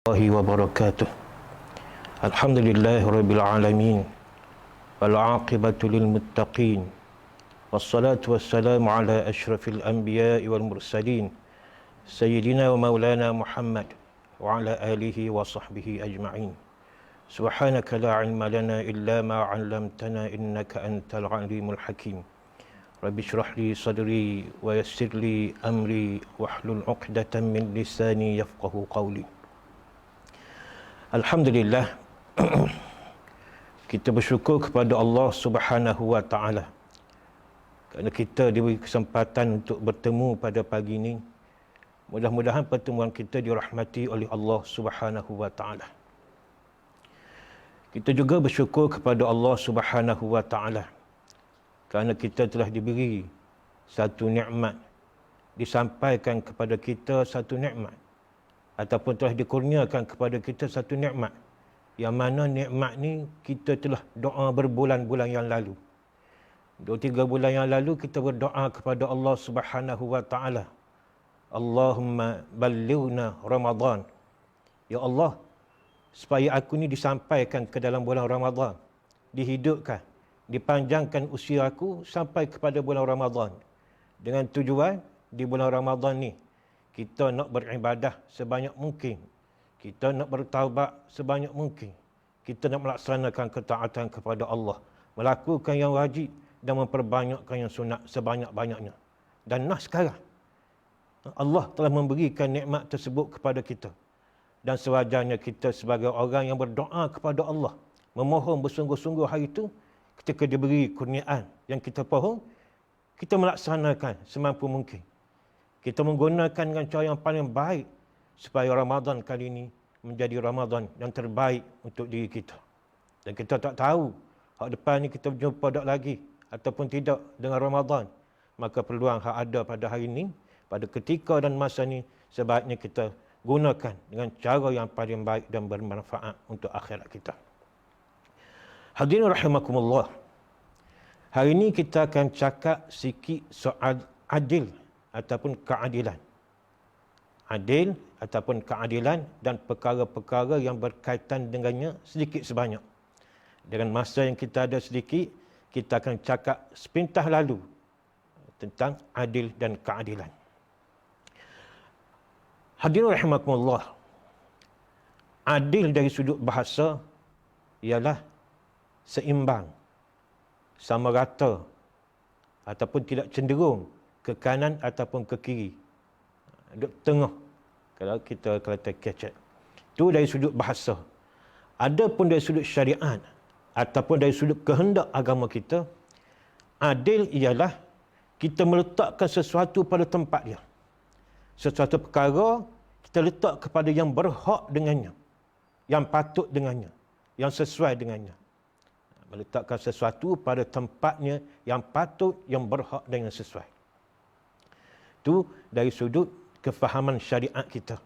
Wabarakatuh. Alhamdulillah Rabbil Alamin. Wal-aqibatu lil-muttaqin. Wassalatu wassalamu ala ashrafil anbiya'i wal mursalin. Sayyidina wa maulana Muhammad wa ala alihi wa sahbihi ajma'in. Subhanaka la ilma lana illa ma 'allamtana innaka antal alimul hakim. Rabbi shrah li sadri wa yassir li amri wahlul 'uqdatam min lisani yafqahu qawli. Alhamdulillah, kita bersyukur kepada Allah Subhanahu wa Ta'ala kerana kita diberi kesempatan untuk bertemu pada pagi ini. Mudah-mudahan pertemuan kita dirahmati oleh Allah Subhanahu wa Ta'ala. Kita juga bersyukur kepada Allah Subhanahu wa Ta'ala kerana kita telah diberi satu nikmat, disampaikan kepada kita satu nikmat, ataupun telah dikurniakan kepada kita satu nikmat, yang mana nikmat ni kita telah doa berbulan-bulan yang lalu. 2-3 bulan yang lalu kita berdoa kepada Allah Subhanahu wa Ta'ala, Allahumma ballighna Ramadan. Ya Allah, supaya aku ni disampaikan ke dalam bulan Ramadan, dihidupkan, dipanjangkan usia aku sampai kepada bulan Ramadan, dengan tujuan di bulan Ramadan ni kita nak beribadah sebanyak mungkin, kita nak bertaubat sebanyak mungkin, kita nak melaksanakan ketaatan kepada Allah, melakukan yang wajib dan memperbanyakkan yang sunat sebanyak-banyaknya. Dan sekarang Allah telah memberikan nikmat tersebut kepada kita, dan sewajarnya kita sebagai orang yang berdoa kepada Allah, memohon bersungguh-sungguh hari itu, ketika diberi kurniaan yang kita pohon, kita melaksanakan semampu mungkin. Kita menggunakan dengan cara yang paling baik supaya Ramadan kali ini menjadi Ramadan yang terbaik untuk diri kita. Dan kita tak tahu hak depan ni kita berjumpa tak lagi ataupun tidak dengan Ramadan. Maka peluang hak ada pada hari ini, pada ketika dan masa ini, sebaiknya kita gunakan dengan cara yang paling baik dan bermanfaat untuk akhirat kita. Hadirin rahimakumullah. Hari ini kita akan cakap sikit soal adil ataupun keadilan. Adil ataupun keadilan dan perkara-perkara yang berkaitan dengannya sedikit sebanyak. Dengan masa yang kita ada sedikit, kita akan cakap sepintah lalu tentang adil dan keadilan. Hadirin rahimakumullah. Adil dari sudut bahasa ialah seimbang, sama rata, ataupun tidak cenderung ke kanan ataupun ke kiri, duduk tengah, kalau kita kata kecek. Itu dari sudut bahasa. Adapun dari sudut syariat ataupun dari sudut kehendak agama kita, adil ialah kita meletakkan sesuatu pada tempat dia. Sesuatu perkara kita letak kepada yang berhak dengannya, yang patut dengannya, yang sesuai dengannya. Meletakkan sesuatu pada tempatnya yang patut, yang berhak dan yang sesuai. Itu dari sudut kefahaman syariat kita.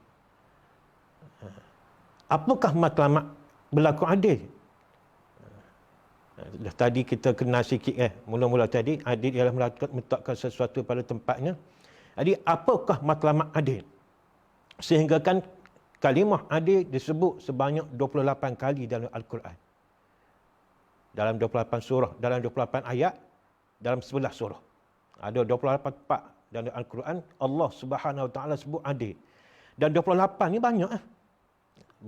Apakah matlamat berlaku adil? Tadi kita kenal sikit mula-mula tadi, adil ialah meletakkan sesuatu pada tempatnya. Jadi apakah matlamat adil? Sehingga kan kalimah adil disebut sebanyak 28 kali dalam Al-Quran. Dalam 28 surah, dalam 28 ayat, dalam 11 surah. Ada 28 part dalam Al-Quran, Allah Subhanahu Wa Ta'ala sebut adil. Dan 28 ni banyak.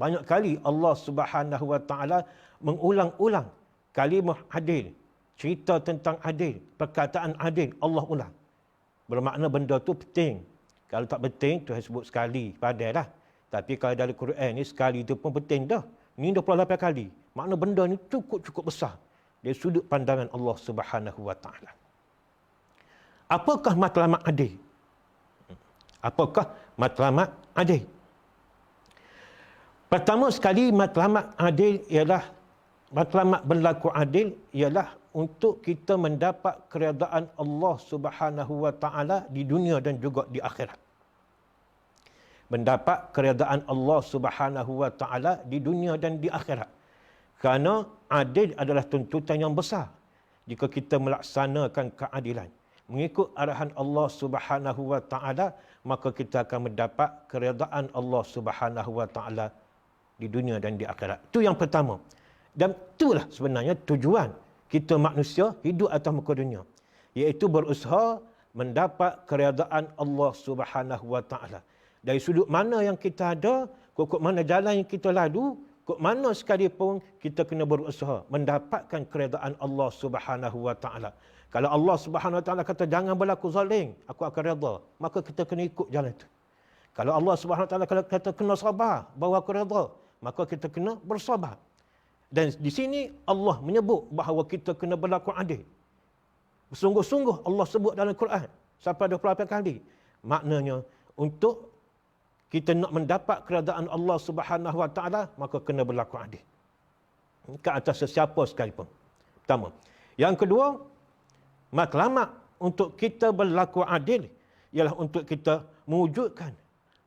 Banyak kali Allah Subhanahu Wa Ta'ala mengulang-ulang kalimah adil. Cerita tentang adil, perkataan adil, Allah ulang. Bermakna benda tu penting. Kalau tak penting, Tuhan sebut sekali, padahlah. Tapi kalau dalam Quran ni, sekali tu pun penting dah. Ni 28 kali. Makna benda ni cukup-cukup besar dari sudut pandangan Allah Subhanahu Wa Ta'ala. Apakah matlamat adil? Apakah matlamat adil? Pertama sekali, matlamat adil ialah, matlamat berlaku adil ialah untuk kita mendapat keredaan Allah Subhanahu Wa Ta'ala di dunia dan juga di akhirat. Mendapat keredaan Allah Subhanahu Wa Ta'ala di dunia dan di akhirat. Kerana adil adalah tuntutan yang besar jika kita melaksanakan keadilan, mengikut arahan Allah Subhanahu Wa Ta'ala, maka kita akan mendapat keredaan Allah Subhanahu Wa Ta'ala di dunia dan di akhirat. Itu yang pertama. Dan itulah sebenarnya tujuan kita manusia hidup atas muka dunia, iaitu berusaha mendapat keredaan Allah Subhanahu wa taala. Dari sudut mana yang kita ada, kok mana jalan yang kita lalu, kok mana sekalipun kita kena berusaha mendapatkan keredaan Allah Subhanahu wa taala. Kalau Allah Subhanahu wa taala kata jangan berlaku zalim, aku akan redha, maka kita kena ikut jalan itu. Kalau Allah Subhanahu wa taala kata kena sabar, bahawa aku redha, maka kita kena bersabar. Dan di sini Allah menyebut bahawa kita kena berlaku adil. Sungguh-sungguh Allah sebut dalam Quran sampai 28 kali. Maknanya untuk kita nak mendapat keredaan Allah Subhanahu wa taala, maka kena berlaku adil ke atas sesiapa sekalipun. Pertama. Yang kedua, matlamat untuk kita berlaku adil ialah untuk kita mewujudkan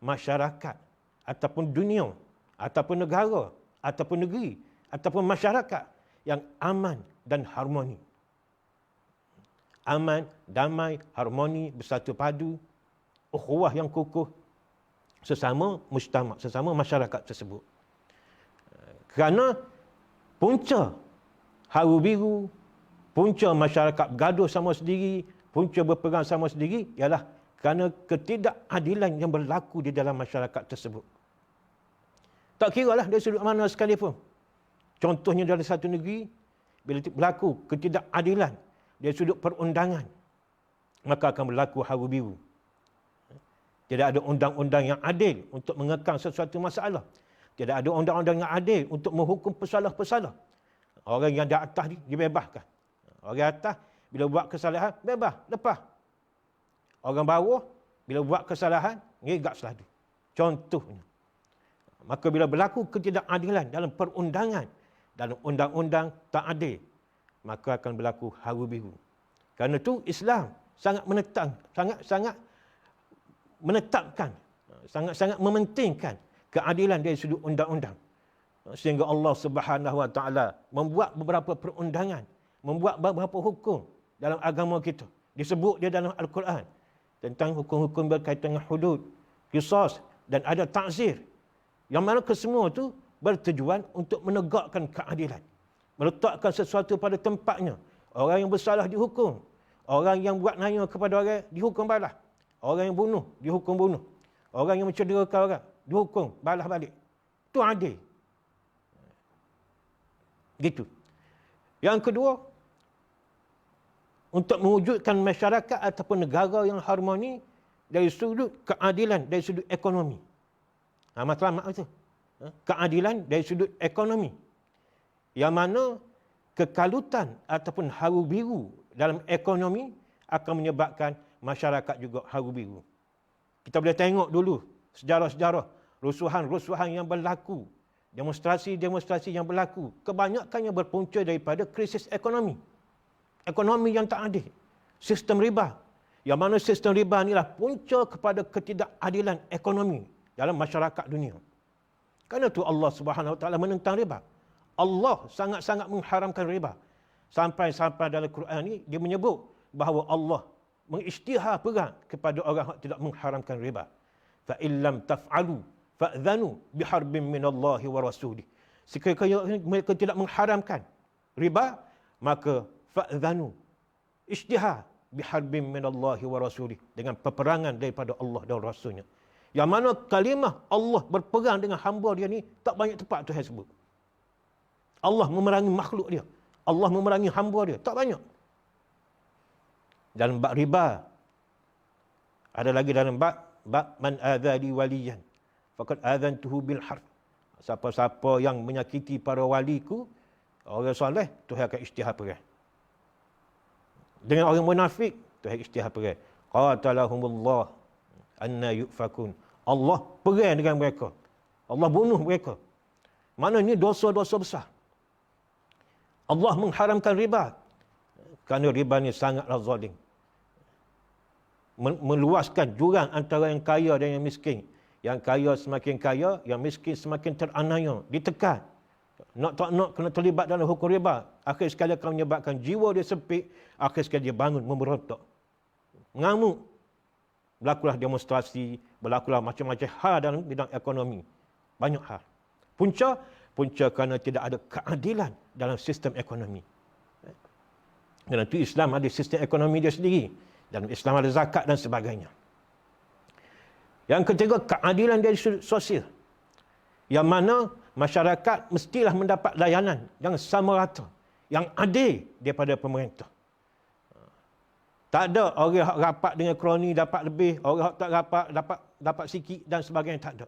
masyarakat ataupun dunia ataupun negara ataupun negeri ataupun masyarakat yang aman dan harmoni. Aman, damai, harmoni, bersatu padu, ukhuwah yang kukuh sesama mujtama', sesama masyarakat tersebut. Kerana punca haru biru, punca masyarakat bergaduh sama sendiri, punca berperang sama sendiri ialah kerana ketidakadilan yang berlaku di dalam masyarakat tersebut. Tak kira lah dari sudut mana sekalipun. Contohnya dalam satu negeri, bila berlaku ketidakadilan dari sudut perundangan, maka akan berlaku haru biru. Tidak ada undang-undang yang adil untuk mengekang sesuatu masalah. Tidak ada undang-undang yang adil untuk menghukum pesalah-pesalah. Orang yang di atas ni dibebaskan. Orang atas bila buat kesalahan, bebas, lepas. Orang bawah bila buat kesalahan, ngigap seladu. Contohnya. Maka bila berlaku ketidakadilan dalam perundangan, dalam undang-undang tak adil, maka akan berlaku haru biru. Kerana itu Islam sangat menetapkan, sangat mementingkan keadilan dari sudut undang-undang. Sehingga Allah Subhanahu wa taala membuat beberapa perundangan, membuat beberapa hukum dalam agama kita. Disebut dia dalam Al-Quran tentang hukum-hukum berkaitan dengan hudud, qisas dan ada ta'zir. Yang mana kesemua itu bertujuan untuk menegakkan keadilan. Meletakkan sesuatu pada tempatnya. Orang yang bersalah dihukum. Orang yang buat naya kepada orang dihukum balas. Orang yang bunuh dihukum bunuh. Orang yang mencederakan orang dihukum balas balik. Itu adil. Gitu. Yang kedua, untuk mewujudkan masyarakat ataupun negara yang harmoni dari sudut keadilan, dari sudut ekonomi. Matlamat itu. Keadilan dari sudut ekonomi. Yang mana kekalutan ataupun haru biru dalam ekonomi akan menyebabkan masyarakat juga haru biru. Kita boleh tengok dulu sejarah-sejarah rusuhan-rusuhan yang berlaku, demonstrasi-demonstrasi yang berlaku, kebanyakannya berpunca daripada krisis ekonomi. Ekonomi yang tak adil. Sistem riba. Yang mana sistem riba inilah punca kepada ketidakadilan ekonomi dalam masyarakat dunia. Kerana itu Allah Subhanahu wa taala menentang riba. Allah sangat-sangat mengharamkan riba. Sampai-sampai dalam Quran ini dia menyebut bahawa Allah mengisytihar perang kepada orang yang tidak mengharamkan riba. Fa illam taf'alu fa'dhanu biharbin minallahi wa rasulih. Sekiranya mereka tidak mengharamkan riba, maka fa'dhanu, isytihar biharbin minallahi wa rasulih, dengan peperangan daripada Allah dan Rasulnya. Yang mana kalimah Allah berperang dengan hamba dia ni tak banyak tepat Tuhan sebut. Allah memerangi makhluk dia. Allah memerangi hamba dia. Tak banyak. Dalam bab riba. Ada lagi dalam bab man adhali waliyan faqad adhantuhu bil harb. Siapa-siapa yang menyakiti para waliku, orang soleh, Tuhan akan isytihar perang. Dengan orang munafik, Tuhan isytihar perang. Qatalahumullah anna yufakun. Allah perang dengan mereka. Allah bunuh mereka. Mana ni dosa-dosa besar. Allah mengharamkan riba. Kerana riba ni sangatlah zalim. Meluaskan jurang antara yang kaya dan yang miskin. Yang kaya semakin kaya, yang miskin semakin teranaya, ditekan. Nak tak nak kena terlibat dalam hukum riba. Akhir sekali akan menyebabkan jiwa dia sempit. Akhir sekali dia bangun memberontak. Mengamuk. Berlakulah demonstrasi, berlakulah macam-macam hal dalam bidang ekonomi. Banyak hal. Punca kerana tidak ada keadilan dalam sistem ekonomi. Kerana itu Islam ada sistem ekonomi dia sendiri. Dalam Islam ada zakat dan sebagainya. Yang ketiga, keadilan dari sudut sosial. Yang mana masyarakat mestilah mendapat layanan yang sama rata, yang adil daripada pemerintah. Tak ada orang yang rapat dengan kroni dapat lebih, orang yang tak rapat dapat sikit dan sebagainya, tak ada.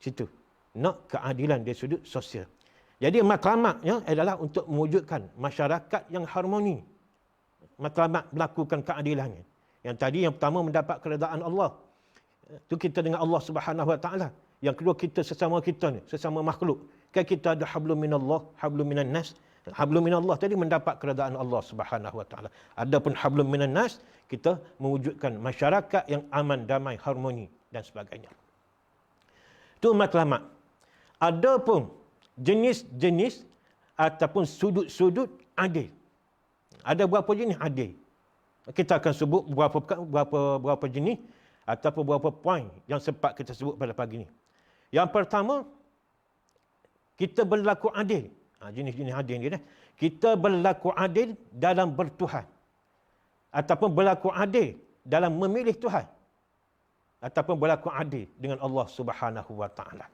Situ. Nak keadilan dari sudut sosial. Jadi matlamatnya adalah untuk mewujudkan masyarakat yang harmoni. Matlamat melakukan keadilannya. Yang tadi yang pertama mendapat keredaan Allah. Itu kita dengan Allah Subhanahu Wa Taala. Yang kedua kita sesama kita ni, sesama makhluk. Kan kita ada hablum minallah, hablum minan nas. Hablum minallah tadi mendapat keredaan Allah Subhanahu Wa Taala. Adapun hablum minan nas, kita mewujudkan masyarakat yang aman, damai, harmoni dan sebagainya. Itu matlamat. Adapun jenis-jenis ataupun sudut-sudut adil. Ada berapa jenis adil? Kita akan sebut berapa jenis ataupun berapa poin yang sempat kita sebut pada pagi ini. Yang pertama, kita berlaku adil. Jenis-jenis adil ni. Kita berlaku adil dalam bertuhan. Ataupun berlaku adil dalam memilih Tuhan. Ataupun berlaku adil dengan Allah Subhanahu Wa Taala.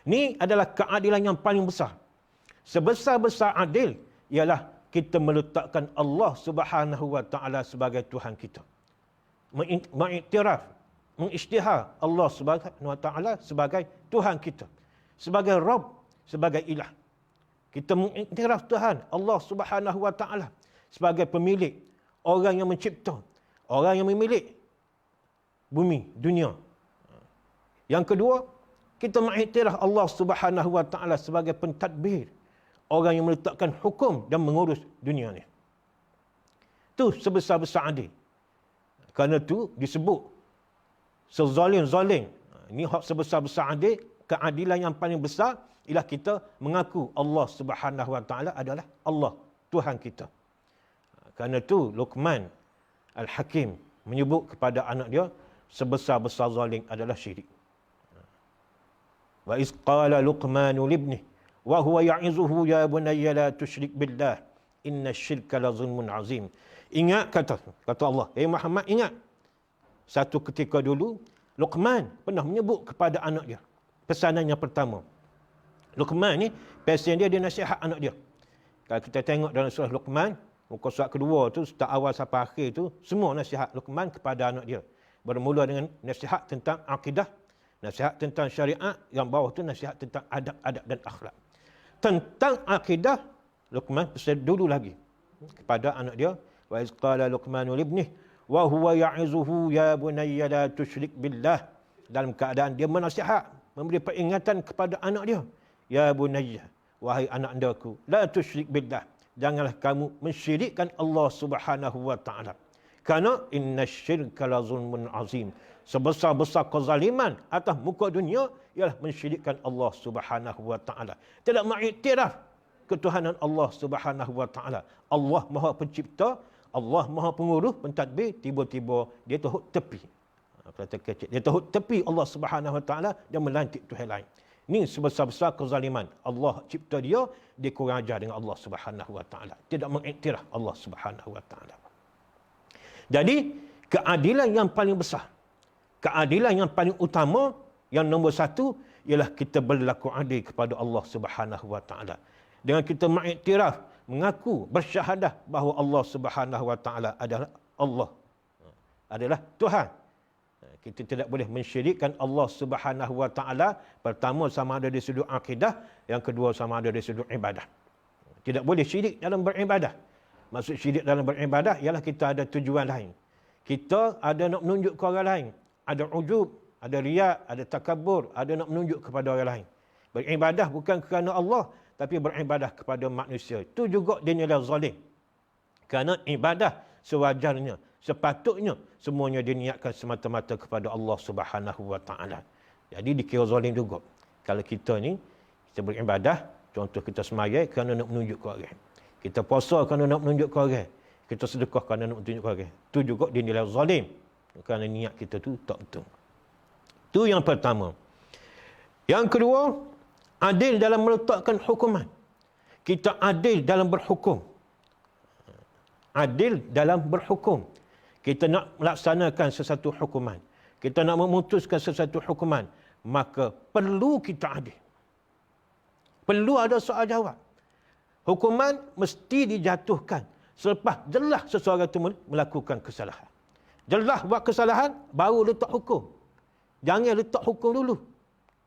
Ini adalah keadilan yang paling besar. Sebesar-besar adil ialah kita meletakkan Allah Subhanahu Wa Taala sebagai Tuhan kita. Mengiktiraf, mengisytihar Allah Subhanahu Wa Taala sebagai Tuhan kita. Sebagai Rabb, sebagai ilah. Kita mengiktiraf Tuhan Allah Subhanahu Wa Taala sebagai pemilik, orang yang mencipta, orang yang memiliki bumi, dunia. Yang kedua, kita mengiktiraf Allah Subhanahu Wa Taala sebagai pentadbir, orang yang meletakkan hukum dan mengurus dunia ni. Itu sebesar-besar adil. Kerana itu disebut sezalim-zalim. Ini hak sebesar-besar adil, keadilan yang paling besar ialah kita mengaku Allah Subhanahu Wa Taala adalah Allah, Tuhan kita. Kerana itu Luqman Al-Hakim menyebut kepada anak dia, sebesar-besar zalim adalah syirik. Wa iz qala Luqmanu libnih wa huwa ya'izuhu ya bunayya la tusyrik billah innasyirka la zulmun azim. Ingat kata Allah, Muhammad ingat. Satu ketika dulu Luqman pernah menyebut kepada anak dia. Pesanan yang pertama. Luqman ni pesan dia nasihat anak dia. Kalau kita tengok dalam surah Luqman, muka surat kedua tu, start awal sampai akhir tu, semua nasihat Luqman kepada anak dia. Bermula dengan nasihat tentang akidah, nasihat tentang syariat, yang bawah tu nasihat tentang adab-adab dan akhlak. Tentang akidah, Luqman pesan dulu lagi kepada anak dia, wa iz qala Luqmanu libnih wa huwa ya'izuhu ya bunayya la tusyrik billah. Dalam keadaan dia menasihat, memberi peringatan kepada anak dia, ya bunayya, wahai anak andaku, la tusyrik billah, janganlah kamu mensyirikkan Allah Subhanahu Wa Taala. Kerana innasyirka la zulmun azim, sebesar-besar kezaliman atas muka dunia ialah mensyirikkan Allah Subhanahu Wa Taala. Tidak mengiktiraf ketuhanan Allah Subhanahu Wa Taala. Allah Maha Pencipta, Allah Maha Pengurus, pentadbir, tiba-tiba dia terhut tepi. Dia terhut tepi Allah Subhanahu Wa Taala dan melantik Tuhan lain. Ini sebesar-besar kezaliman. Allah cipta dia kurang ajar dengan Allah Subhanahu Wa Taala. Tidak mengiktiraf Allah Subhanahu Wa Taala. Jadi, keadilan yang paling besar, keadilan yang paling utama, yang nombor satu, ialah kita berlaku adil kepada Allah Subhanahu Wa Taala. Dengan kita mengiktiraf, mengaku, bersyahadah bahawa Allah Subhanahu Wa Taala adalah Allah, adalah Tuhan. Kita tidak boleh mensyirikkan Allah Subhanahu Wa Taala. Pertama, sama ada di sudut akidah. Yang kedua, sama ada di sudut ibadah. Tidak boleh syirik dalam beribadah. Maksud syirik dalam beribadah ialah kita ada tujuan lain. Kita ada nak menunjuk ke orang lain. Ada ujub, ada riak, ada takabur, ada nak menunjuk kepada orang lain. Beribadah bukan kerana Allah, tapi beribadah kepada manusia. Itu juga dinilai zalim. Kerana ibadah sewajarnya, sepatutnya semuanya diniatkan semata-mata kepada Allah Subhanahu Wa Taala. Jadi dikira zalim juga. Kalau kita ni, kita beribadah, contoh kita sembahyang kerana nak menunjuk ke orang. Kita puasa kerana nak menunjuk ke orang. Kita sedekah kerana nak menunjuk ke orang. Itu juga dinilai zalim. Kerana niat kita tu tak betul. Itu yang pertama. Yang kedua, adil dalam meletakkan hukuman. Kita adil dalam berhukum. Adil dalam berhukum. Kita nak melaksanakan sesuatu hukuman. Kita nak memutuskan sesuatu hukuman. Maka perlu kita adil. Perlu ada soal jawab. Hukuman mesti dijatuhkan selepas jelas seseorang itu melakukan kesalahan. Jelas buat kesalahan, baru letak hukum. Jangan letak hukum dulu.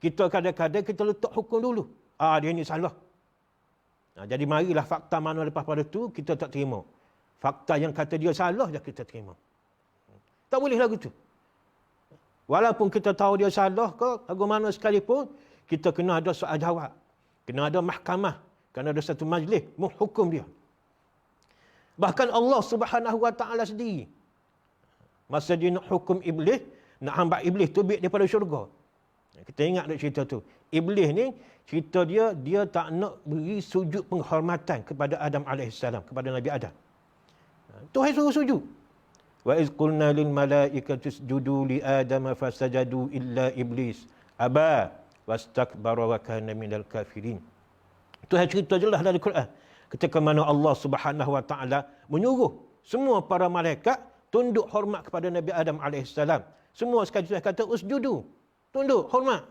Kita kadang-kadang kita letak hukum dulu. Dia ni salah. Jadi marilah fakta mana lepas pada tu kita tak terima. Fakta yang kata dia salah je kita terima. Tak boleh lagu tu. Walaupun kita tahu dia salah ke, lagu mana sekalipun, kita kena ada soal jawab. Kena ada mahkamah. Kena ada satu majlis menghukum dia. Bahkan Allah Subhanahu Wa Taala sendiri, masa dia nak hukum iblis, nak hambat iblis tu daripada syurga. Kita ingat tak cerita tu. Iblis ni, cerita dia tak nak beri sujud penghormatan kepada Adam AS, kepada Nabi Adam. Tuhan suruh sujud. Wa iz qulna lil malaikati isjudu li Adam fasajadu illa iblis aba wastakbara wa kana minal kafirin. Tuhan cerita jelas dalam Al-Quran. Ketika mana Allah Subhanahu Wa Taala menyuruh semua para malaikat tunduk hormat kepada Nabi Adam AS. Semua sekali Tuhan kata usjudu. Tunduk, hormat.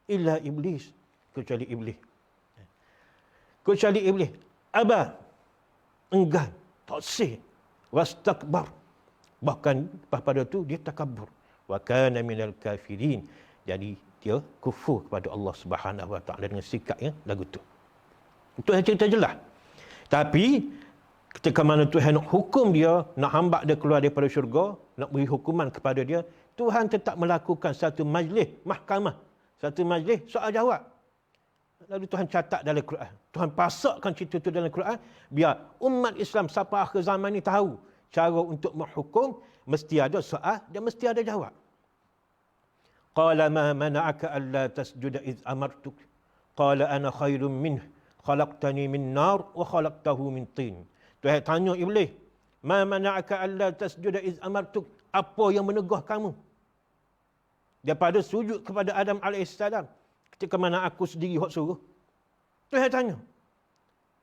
Illa iblis. Kecuali iblis. Kecuali iblis. Aba. Enggan. Taksir. Wastakbar. Bahkan pada tu dia takabur. Wa kana minal kafirin. Jadi dia kufur kepada Allah Subhanahu Wa Taala dengan sikapnya lagu tu. Itu yang cerita jelas. Tapi ketika mana Tuhan nak hukum dia, nak hambat dia keluar daripada syurga, nak beri hukuman kepada dia, Tuhan tetap melakukan satu majlis mahkamah, satu majlis soal jawab. Lalu Tuhan catat dalam Al-Quran. Tuhan pasakkan cerita itu dalam Al-Quran biar umat Islam sampai akhir zaman ni tahu cara untuk menghukum, mesti ada soal dan mesti ada jawab. Qala ma mana'aka alla tasjuda iz amartuk. Qala ana khairum minhu khalaqtani min nar wa khalaqtahu min tin. Tuhan tanya iblis, ma mana'aka alla tasjuda iz amartuk? Apa yang menegah kamu daripada sujud kepada Adam AS ketika mana aku sendiri hok suruh? Tuhan tanya.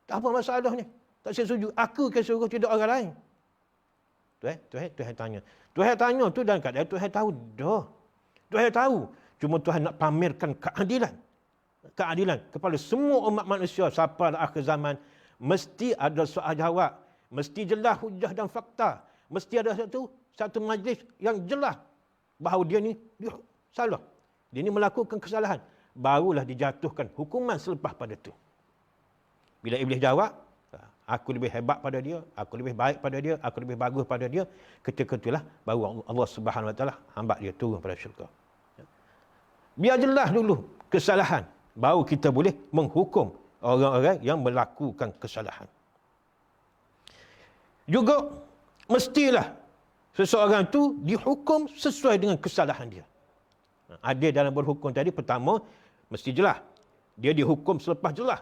Tak apa masalahnya. Tak saya sujud. Aku kan suruh, tidak orang lain. Tuhan tanya. Tuhan tanya tu dalam keadaan Tuhan tahu dah. Tuhan tahu. Cuma Tuhan nak pamerkan keadilan. Keadilan kepada semua umat manusia sampai akhir zaman. Mesti ada soal jawab. Mesti jelas hujah dan fakta. Mesti ada satu majlis yang jelas bahawa dia salah. Dia ni melakukan kesalahan. Barulah dijatuhkan hukuman selepas pada tu. Bila iblis jawab, aku lebih hebat pada dia, aku lebih baik pada dia, aku lebih bagus pada dia, ketika itulah baru Allah Subhanahu Wa Taala hambat dia turun pada syurga. Biar jelas dulu kesalahan, baru kita boleh menghukum orang-orang yang melakukan kesalahan. Juga mestilah seseorang tu dihukum sesuai dengan kesalahan dia. Adil dalam berhukum tadi, pertama mesti jelas. Dia dihukum selepas jelas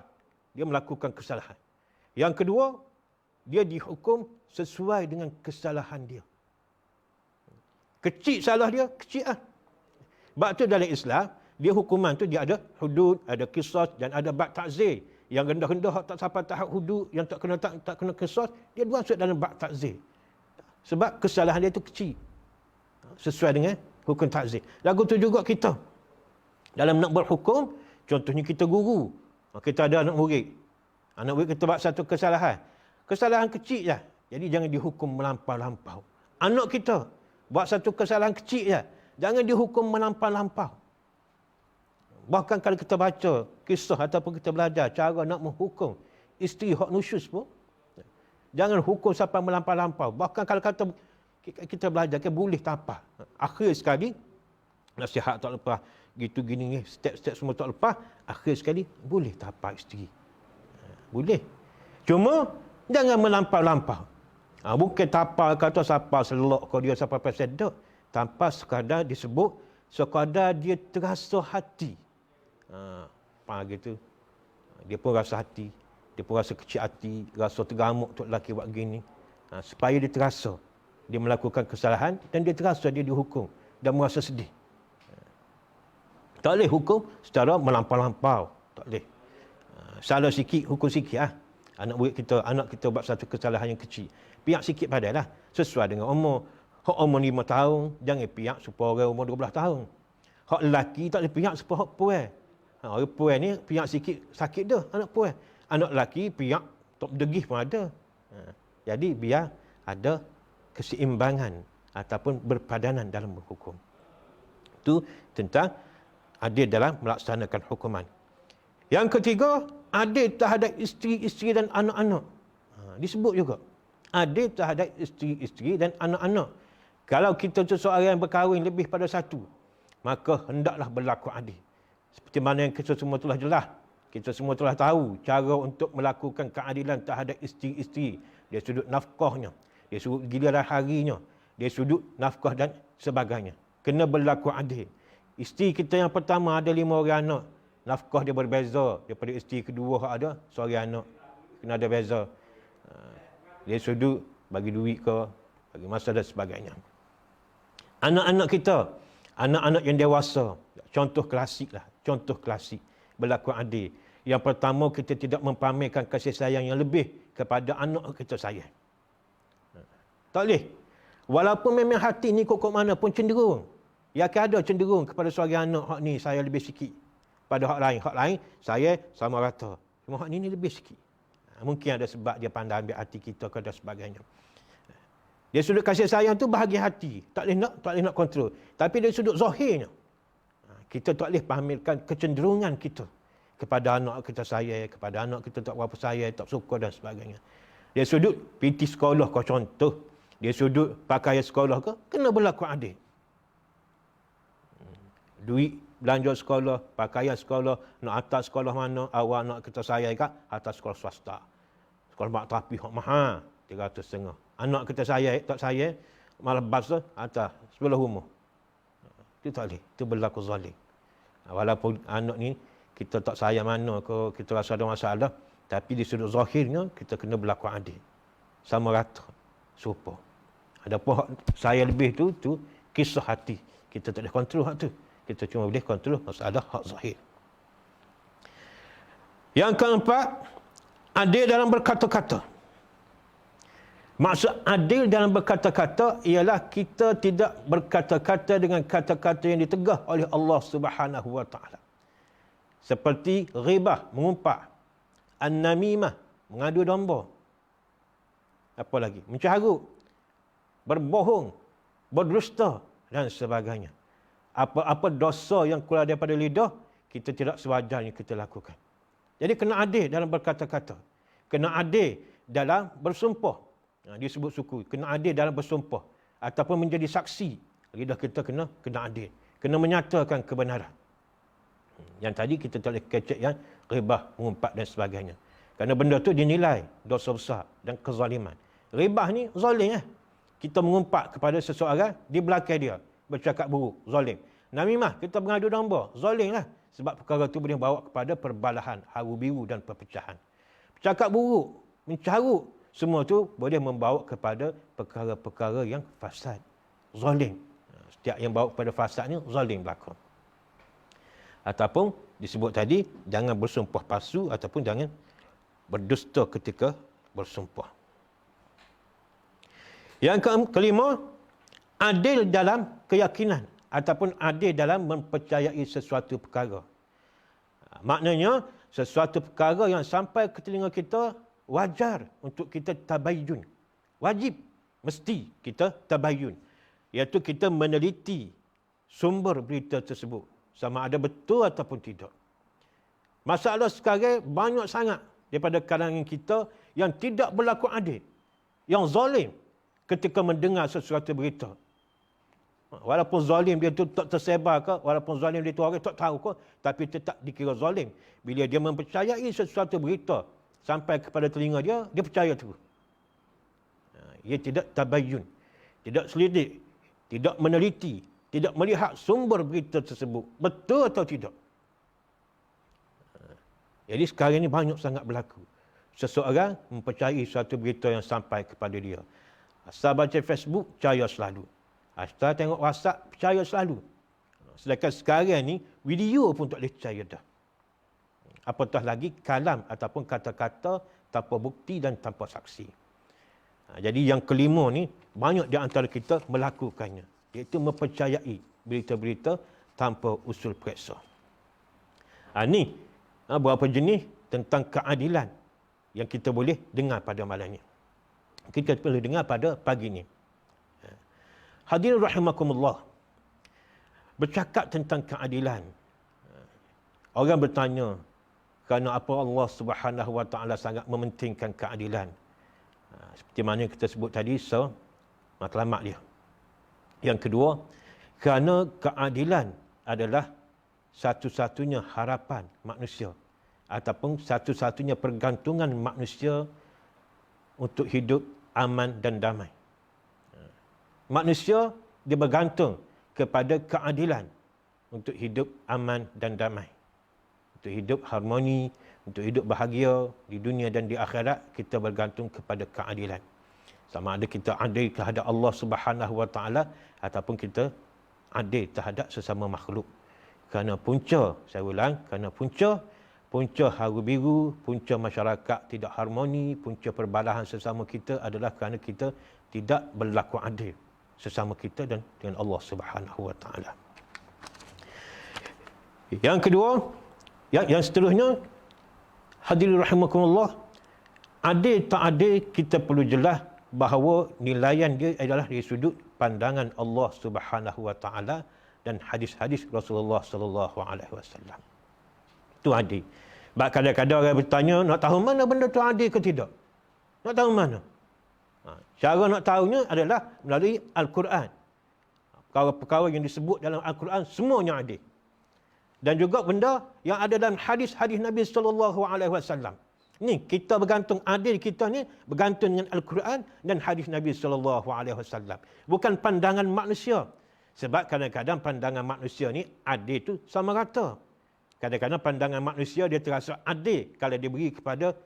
dia melakukan kesalahan. Yang kedua, dia dihukum sesuai dengan kesalahan dia. Kecil salah dia, kecil lah. Sebab tu dalam Islam, dia hukuman tu dia ada hudud, ada qisas dan ada bab ta'zir. Yang rendah-rendah tak sampai tahap hudud, yang tak kena qisas, dia masuk dalam bab ta'zir. Sebab kesalahan dia tu kecil. Sesuai dengan hukum ta'zir. Lagu tu juga kita. Dalam nak berhukum, contohnya kita guru. Kita ada anak murid. Anak murid kita buat satu kesalahan. Kesalahan kecil je. Jadi jangan dihukum melampau-lampau. Anak kita buat satu kesalahan kecil je. Jangan dihukum melampau-lampau. Bahkan kalau kita baca kisah ataupun kita belajar cara nak menghukum isteri hak nusyus pun, jangan hukum sampai melampau-lampau. Bahkan kalau kata kita belajar ke boleh tampar. Akhir sekali nasihat tak lepas, gitu gini step-step semua tak lepas, akhir sekali boleh tampar isteri. Boleh. Cuma jangan melampau-lampau. Bukan tampar kata siapa selok kau dia siapa pasal tak. Tampar sekadar disebut sekadar dia terasa hati. Gitu. Dia pun rasa hati. Dia pun rasa kecil hati, rasa tergamuk untuk lelaki buat gini. Supaya dia terasa dia melakukan kesalahan dan dia terasa dia dihukum dan merasa sedih. Tak boleh hukum secara melampau-lampau. Tak boleh. Salah sikit, hukum sikit lah. Anak kita buat satu kesalahan yang kecil. Piak sikit padahlah. Sesuai dengan umur. Hak umur 5 tahun, jangan piak supaya orang umur 12 tahun. Hak lelaki tak boleh piak supaya hak puan. Orang puan ni piak sikit, sakit dah anak puan. Anak lelaki piak, tak berdegih pun ada. Jadi biar ada keseimbangan ataupun berpadanan dalam berhukum. Itu tentang adil dalam melaksanakan hukuman. Yang ketiga, adil terhadap isteri-isteri dan anak-anak. Disebut juga. Adil terhadap isteri-isteri dan anak-anak. Kalau kita tu seorang yang berkahwin lebih pada satu, maka hendaklah berlaku adil. Seperti mana yang kita semua telah jelas. Kita semua telah tahu cara untuk melakukan keadilan terhadap isteri-isteri. Dari sudut nafkahnya, dari sudut giliran harinya, dari sudut nafkah dan sebagainya. Kena berlaku adil. Isteri kita yang pertama ada 5 orang anak. Nafkah dia berbeza daripada isteri kedua ada seorang anak. Kena ada beza. Dari sudut bagi duit ke, bagi masa dan sebagainya. Anak-anak kita, anak-anak yang dewasa, contoh klasik lah, contoh klasik berlaku adil. Yang pertama, kita tidak mempamerkan kasih sayang yang lebih kepada anak kita sayang. Tak boleh. Walaupun memang hati ni kok mana pun cenderung. Ya ada cenderung kepada seorang anak, hak ni saya lebih sikit pada hak lain. Hak lain saya sama rata. Cuma hak ni lebih sikit. Mungkin ada sebab dia pandai ambil hati kita ke dan sebagainya. Dia sudut kasih sayang tu bahagian hati. Tak boleh nak kontrol. Tapi dari sudut zahirnya, kita tak boleh pamerkan kecenderungan kita kepada anak kita sayang, kepada anak kita tak berapa sayang, tak suka dan sebagainya. Dia sudut PT sekolah kau contoh. Dia sudut pakaian sekolah ke, kena berlaku adil. Duit belanja sekolah, pakaian sekolah, nak hantar sekolah mana, awak nak kita sayang kat, hantar sekolah swasta. Sekolah mak tapi hak mahal, 300.5. Anak kita sayang, tak sayang, malah bas tu, hantar sebelah rumah. Itu tak boleh, itu berlaku zalim. Walaupun anak ni, kita tak sayang mana ke, kita rasa ada masalah, tapi di sudut zahirnya, kita kena berlaku adil. Sama rata, serupa. Ada pun saya lebih tu kisah hati. Kita tak boleh kontrol hak tu. Kita cuma boleh kontrol masalah hak zahir. Yang keempat, adil dalam berkata-kata. Maksud adil dalam berkata-kata ialah kita tidak berkata-kata dengan kata-kata yang ditegah oleh Allah Subhanahu wa taala. Seperti ghibah, mengumpat, an-namimah, mengadu domba. Apa lagi? Mencarut, berbohong, berdusta dan sebagainya. Apa-apa dosa yang keluar daripada lidah, kita tidak sewajarnya kita lakukan. Jadi kena adil dalam berkata-kata. Kena adil dalam bersumpah. Disebut suku. Kena adil dalam bersumpah. Ataupun menjadi saksi. Lidah kita kena adil. Kena menyatakan kebenaran. Yang tadi kita tak boleh kecek yang ghibah, mengumpat dan sebagainya. Kerana benda tu dinilai dosa besar dan kezaliman. Ghibah ni zalim . Kita mengumpat kepada seseorang di belakang dia. Bercakap buruk, zalim. Namimah, kita mengadu domba, zalim lah. Sebab perkara itu boleh bawa kepada perbalahan, haru biru dan perpecahan. Bercakap buruk, mencarut, semua itu boleh membawa kepada perkara-perkara yang fasad. Zalim. Setiap yang bawa kepada fasad ni, zalim berlaku. Ataupun disebut tadi, jangan bersumpah palsu ataupun jangan berdusta ketika bersumpah. Yang kelima, adil dalam keyakinan ataupun adil dalam mempercayai sesuatu perkara. Maknanya, sesuatu perkara yang sampai ke telinga kita, wajar untuk kita tabayyun. Wajib, mesti kita tabayyun. Iaitu kita meneliti sumber berita tersebut. Sama ada betul ataupun tidak. Masalah sekarang banyak sangat daripada kalangan kita yang tidak berlaku adil. Yang zalim ketika mendengar sesuatu berita. Walaupun zalim dia tu tak tersebar ke, walaupun zalim dia tu orang tak tahu ke, tapi tetap dikira zalim. Bila dia mempercayai sesuatu berita sampai kepada telinga dia, dia percaya terus. Ia tidak tabayyun, tidak selidik, tidak meneliti, tidak melihat sumber berita tersebut. Betul atau tidak? Jadi sekarang ini banyak sangat berlaku. Seseorang mempercayai suatu berita yang sampai kepada dia. Asal baca Facebook, percaya selalu. Asal tengok WhatsApp, percaya selalu. Sedangkan sekarang ni, video pun tak boleh percaya dah. Apatah lagi kalam ataupun kata-kata tanpa bukti dan tanpa saksi. Jadi yang kelima ni, banyak di antara kita melakukannya, iaitu mempercayai berita-berita tanpa usul periksa. Ni beberapa jenis tentang keadilan yang kita boleh dengar pada malam ni. Kita boleh dengar pada pagi ni. Hadirin rahimakumullah. Bercakap tentang keadilan. Orang bertanya, kerana apa Allah Subhanahu Wa Taala sangat mementingkan keadilan? Seperti mana kita sebut tadi, matlamat dia. Yang kedua, kerana keadilan adalah satu-satunya harapan manusia ataupun satu-satunya pergantungan manusia untuk hidup aman dan damai. Manusia dia bergantung kepada keadilan untuk hidup aman dan damai. Untuk hidup harmoni, untuk hidup bahagia di dunia dan di akhirat, kita bergantung kepada keadilan. Sama ada kita adil terhadap Allah Subhanahu Wa Taala ataupun kita adil terhadap sesama makhluk. Kerana punca, saya ulang, kerana punca haru biru, punca masyarakat tidak harmoni, punca perbalahan sesama kita adalah kerana kita tidak berlaku adil sesama kita dan dengan Allah Subhanahu Wa Taala. Yang kedua, yang seterusnya, hadirin rahimakumullah, adil tak adil kita perlu jelas bahawa nilaian dia adalah dari sudut pandangan Allah Subhanahu Wa Taala dan hadis-hadis Rasulullah sallallahu alaihi wasallam. Itu adil. Sebab kadang-kadang orang bertanya, nak tahu mana benda tu adil ke tidak? Nak tahu mana? Cara nak tahunya adalah melalui Al-Quran. Perkara-perkara yang disebut dalam Al-Quran semuanya adil. Dan juga benda yang ada dalam hadis-hadis Nabi sallallahu alaihi wasallam. Ni kita bergantung, adil kita ni bergantung dengan Al-Quran dan hadis Nabi sallallahu alaihi wasallam. Bukan pandangan manusia. Sebab kadang-kadang pandangan manusia ni adil tu sama rata. Kadang-kadang pandangan manusia dia terasa adil kalau dia beri kepada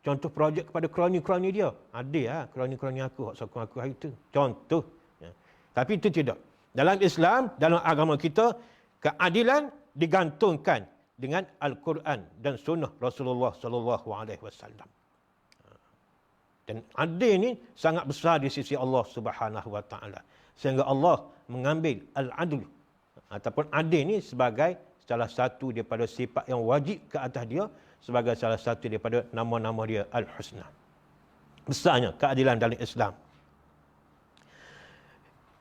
contoh projek kepada kroni-kroni dia. Adil kroni-kroni aku, hak sokong aku hari tu. Contoh. Tapi itu tidak. Dalam Islam, dalam agama kita, keadilan digantungkan dengan Al-Quran dan sunnah Rasulullah sallallahu alaihi wasallam. Dan adil ni sangat besar di sisi Allah Subhanahu Wa Taala. Sehingga Allah mengambil al-adl ataupun adil ni sebagai salah satu daripada sifat yang wajib ke atas dia, sebagai salah satu daripada nama-nama dia Al-Husna. Besarnya keadilan dalam Islam.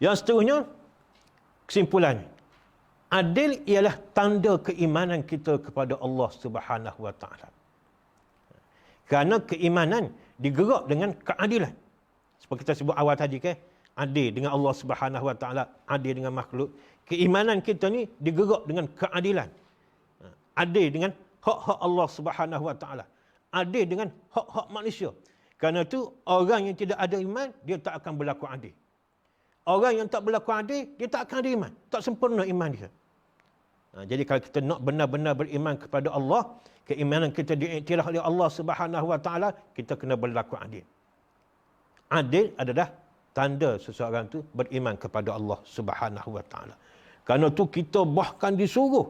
Yang seterusnya, kesimpulannya, adil ialah tanda keimanan kita kepada Allah Subhanahu Wa Taala. Kerana keimanan digerak dengan keadilan. Seperti kita sebut awal tadi adil dengan Allah Subhanahu Wa Taala, adil dengan makhluk. Keimanan kita ni digerak dengan keadilan. Adil dengan hak-hak Allah Subhanahu Wa Taala. Adil dengan hak-hak manusia. Kerana itu orang yang tidak ada iman, dia tak akan berlaku adil. Orang yang tak berlaku adil, dia tak akan ada iman. Tak sempurna iman dia. Jadi kalau kita nak benar-benar beriman kepada Allah, keimanan kita diiktiraf oleh Allah Subhanahu Wa Taala, kita kena berlaku adil. Adil adalah tanda seseorang tu beriman kepada Allah Subhanahu Wa Taala. Kerana tu kita bahkan disuruh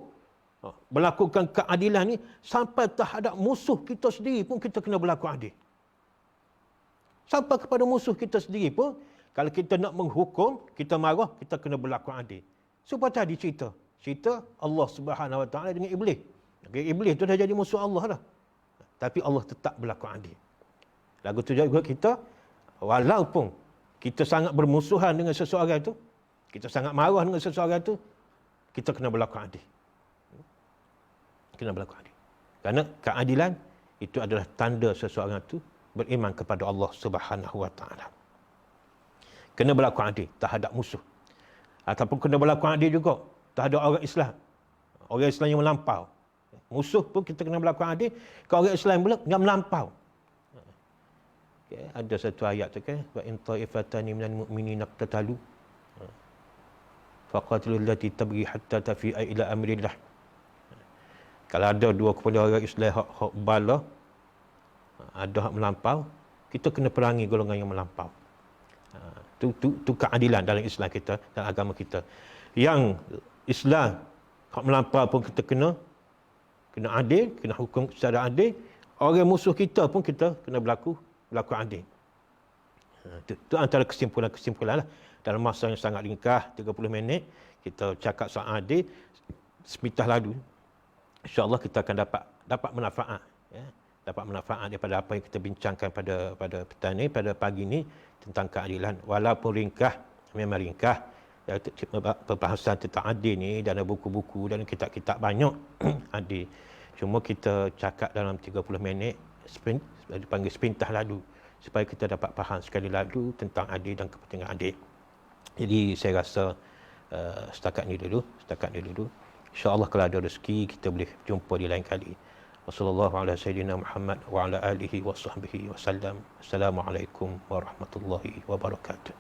melakukan keadilan ni sampai terhadap musuh kita sendiri pun kita kena berlaku adil. Sampai kepada musuh kita sendiri pun, kalau kita nak menghukum, kita marah, kita kena berlaku adil. Supaya tadi cerita Allah Subhanahu Wa Taala dengan Iblis. Iblis tu dah jadi musuh Allah dah. Tapi Allah tetap berlaku adil. Lagu tu juga kita, walaupun kita sangat bermusuhan dengan seseorang itu, kita sangat marah dengan seseorang itu, kita kena berlaku adil. Kena berlaku adil. Kerana keadilan itu adalah tanda seseorang itu beriman kepada Allah Subhanahu Wa Taala. Kena berlaku adil terhadap musuh. Ataupun kena berlaku adil juga terhadap orang Islam. Orang Islam yang melampau. Musuh pun kita kena berlaku adil. Kalau orang Islam pula yang melampau. Ada satu ayat tu wa in ta'ifatani minal mu'minina iqtatalu faqatilul lati tabghi hatta tafi'a ila amrillah. Kalau ada dua kepada orang Islam hak bala, ada hak melampau, kita kena perangi golongan yang melampau. Tu keadilan dalam Islam kita, dalam agama kita. Yang Islam. Hak melampau pun kita kena adil, kena hukum secara adil. Orang musuh kita pun kita kena berlaku adil. Itu antara kesimpulan lah. Dalam masa yang sangat ringkas, 30 minit, kita cakap soal adil, sepintah lalu. InsyaAllah kita akan dapat manfaat. Ya. Dapat manfaat daripada apa yang kita bincangkan pada petang ni, pada pagi ni, tentang keadilan. Walaupun ringkas, memang ringkas. Ya, perbahasan tentang adil ni, dan buku-buku dan kitab-kitab banyak adil. Cuma kita cakap dalam 30 minit, dipanggil sepintah lalu, supaya kita dapat faham sekali lagi tentang adil dan kepentingan adil. Jadi saya rasa setakat ni dulu. InsyaAllah kalau ada rezeki, kita boleh jumpa di lain kali. Wassalamualaikum warahmatullahi wabarakatuh.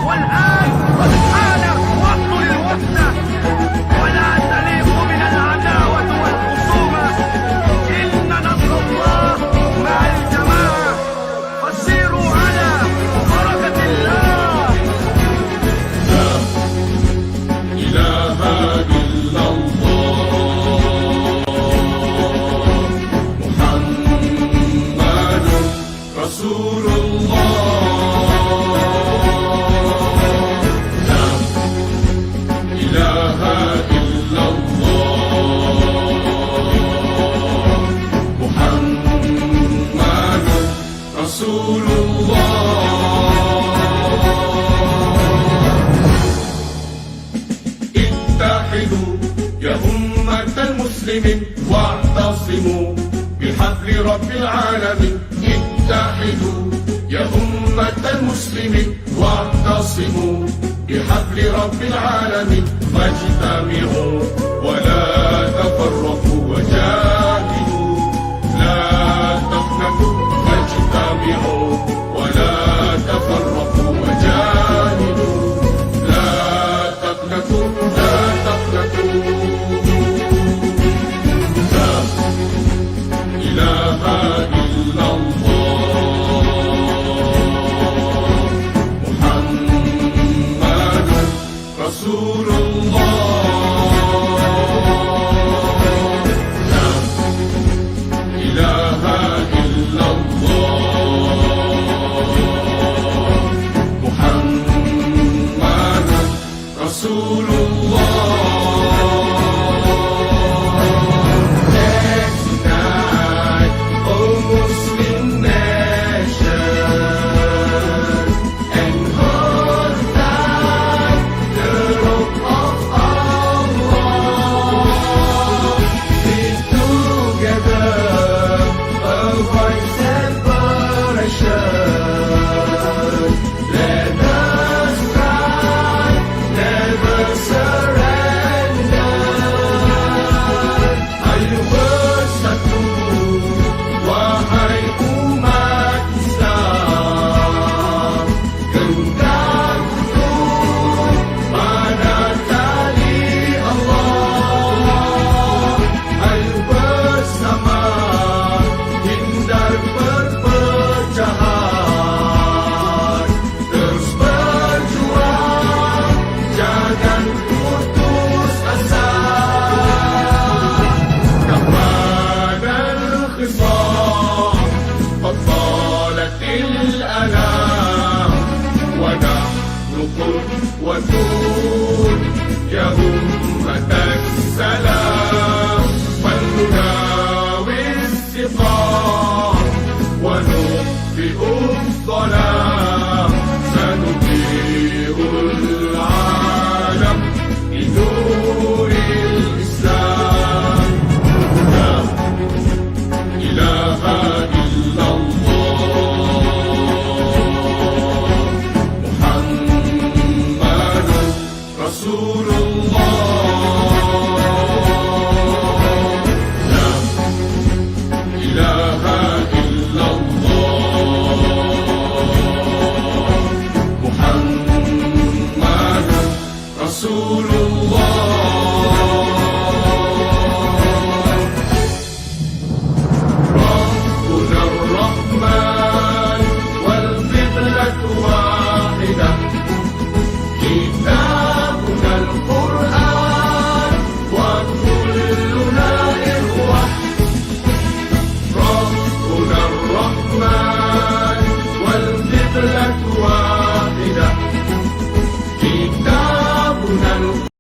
والآن قد حان وقت الوثنة ولا تليق من العداوة والخصومة إن نصر الله مع الجماعة فسيروا على بركة الله. لا إله إلا الله محمد رسول الله. رسول الله. اتحدوا يا أمة المسلمين واعتصموا بحبل رب العالمين. اتحدوا يا أمة المسلمين واعتصموا بحبل رب العالمين. فاجتمعوا ولا تفرقوا وجاهدوا